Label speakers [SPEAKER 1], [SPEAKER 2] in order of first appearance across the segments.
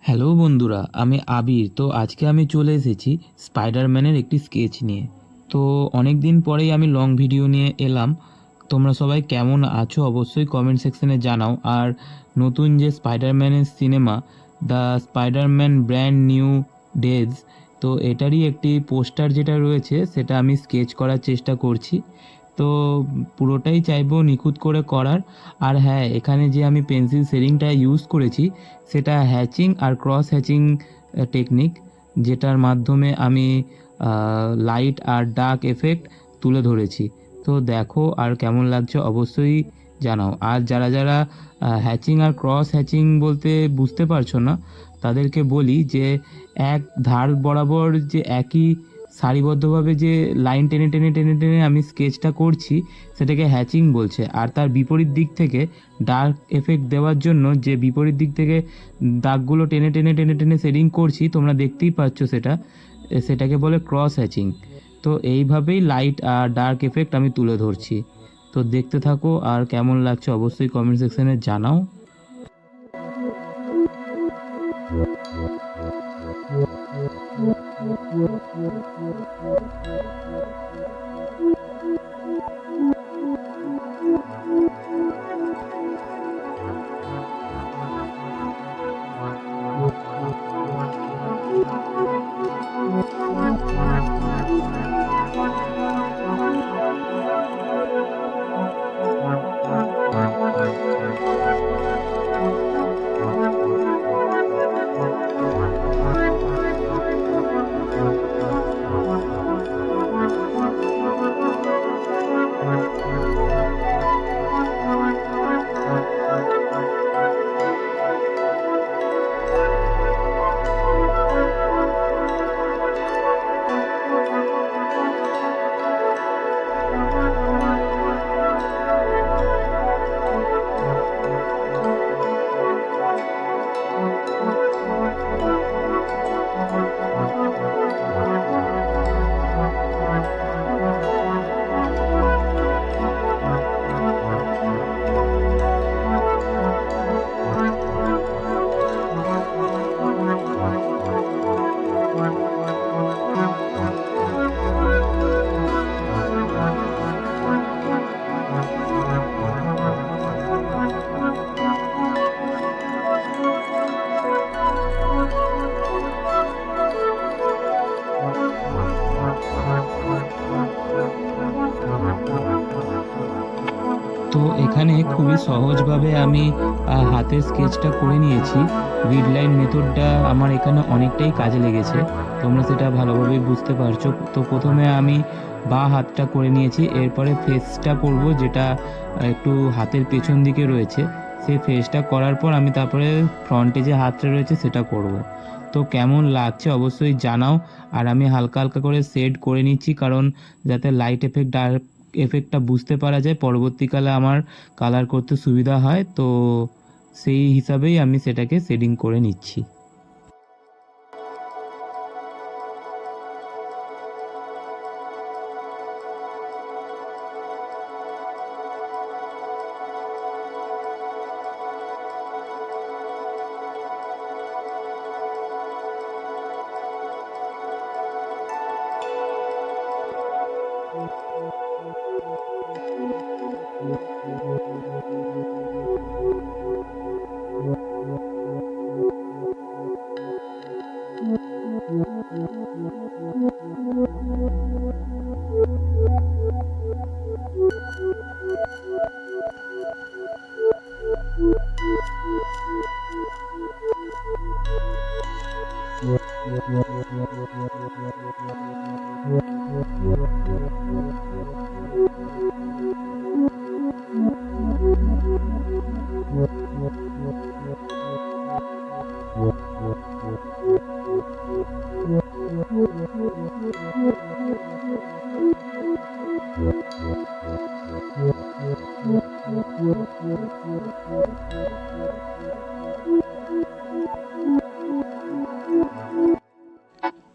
[SPEAKER 1] Hello বন্ধুরা, আমি আবির। তো আজকে আমি চলে এসেছি স্পাইডারম্যানের একটি স্কেচ নিয়ে। তো অনেক দিন পরেই আমি লং ভিডিও নিয়ে এলাম। তোমরা সবাই কেমন আছো অবশ্যই কমেন্ট সেকশনে জানাও। আর নতুন যে স্পাইডারম্যানের সিনেমা the Spiderman brand new days, তো এটারই একটি পোস্টার যেটা রয়েছে সেটা আমি স্কেচ করার চেষ্টা করছি। তো পুরোটাই চাইবো নিখুঁত করে করার। আর হ্যাঁ, এখানে যে আমি পেন্সিল শেডিংটা ইউজ করেছি সেটা হ্যাচিং আর ক্রস হ্যাচিং টেকনিক, যেটার মাধ্যমে আমি লাইট আর ডার্ক এফেক্ট তুলে ধরেছি। তো দেখো আর কেমন লাগছে অবশ্যই জানাও। আর যারা যারা হ্যাচিং আর ক্রস হ্যাচিং বলতে বুঝতে পারছো না, তাদেরকে বলি যে এক ধার বরাবর যে একই সারিবদ্ধভাবে যে লাইন টেনে টেনে টেনে টেনে আমি স্কেচটা করছি সেটাকে হ্যাচিং বলছে। আর তার বিপরীত দিক থেকে ডার্ক এফেক্ট দেওয়ার জন্য যে বিপরীত দিক থেকে দাগগুলো টেনে টেনে টেনে টেনে শেডিং করছি, তোমরা দেখতেই পাচ্ছ সেটাকে বলে ক্রস হ্যাচিং। তো এইভাবেই লাইট আর ডার্ক এফেক্ট আমি তুলে ধরছি। তো দেখতে থাকো আর কেমন লাগছে অবশ্যই কমেন্ট সেকশনে জানাও। তো এখানে খুবই সহজভাবে আমি হাতের স্কেচটা করে নিয়েছি। গ্রিড লাইন মেথডটা আমার এখানে অনেকটাই কাজে লেগেছে, তোমরা সেটা ভালোভাবেই বুঝতে পারছো। তো প্রথমে আমি বাঁ হাতটা করে নিয়েছি, এরপরে ফেসটা করব, যেটা একটু হাতের পেছন দিকে রয়েছে। সেই ফেসটা করার পর আমি তারপরে ফ্রন্টে যে হাতটা রয়েছে সেটা করব। তো কেমন লাগছে অবশ্যই জানাও। আর আমি হালকা হালকা করে শেড করে নিচ্ছি, কারণ যাতে লাইট এফেক্ট ডার্ক এফেক্টটা বুঝতে পারা যায়, পরবর্তীকালে আমার কালার করতে সুবিধা হয়। তো সেই হিসাবেই আমি সেটাকে শেডিং করে নিচ্ছি।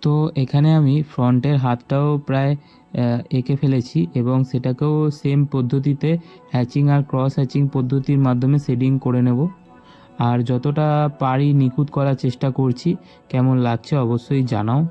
[SPEAKER 1] তো এখানে আমি ফ্রন্টের হাতটাও প্রায় এঁকে ফেলেছি, এবং সেটাকেও সেম পদ্ধতিতে হ্যাচিং আর ক্রস হ্যাচিং পদ্ধতির মাধ্যমে শেডিং করে নেব। আর যতটা পারি নিখুঁত করার চেষ্টা করছি। কেমন লাগছে অবশ্যই জানাও।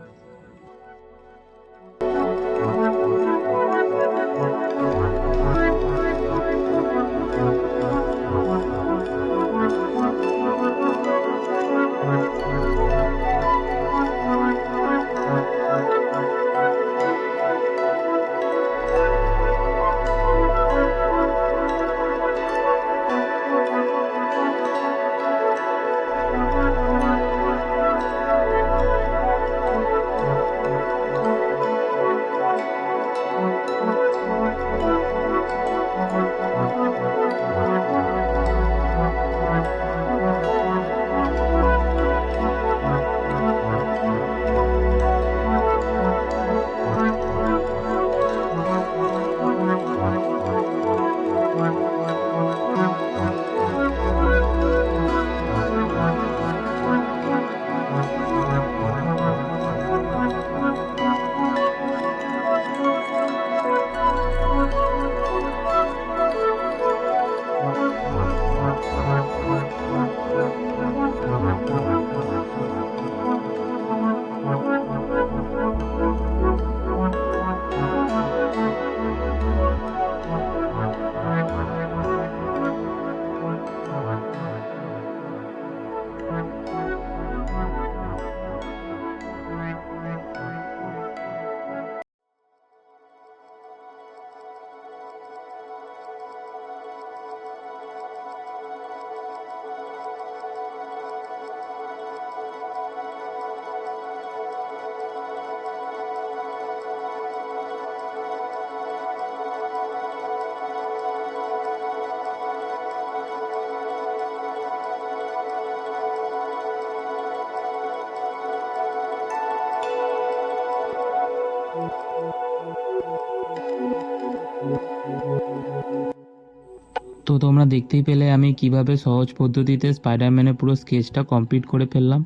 [SPEAKER 1] তো তোমরা দেখতেই পেলে আমি কিভাবে সহজ পদ্ধতিতে স্পাইডারম্যানের পুরো স্কেচটা কমপ্লিট করে ফেললাম।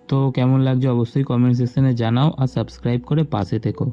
[SPEAKER 1] তো কেমন লাগছে অবশ্যই কমেন্ট সেকশনে জানাও, আর সাবস্ক্রাইব করে পাশে থেকো।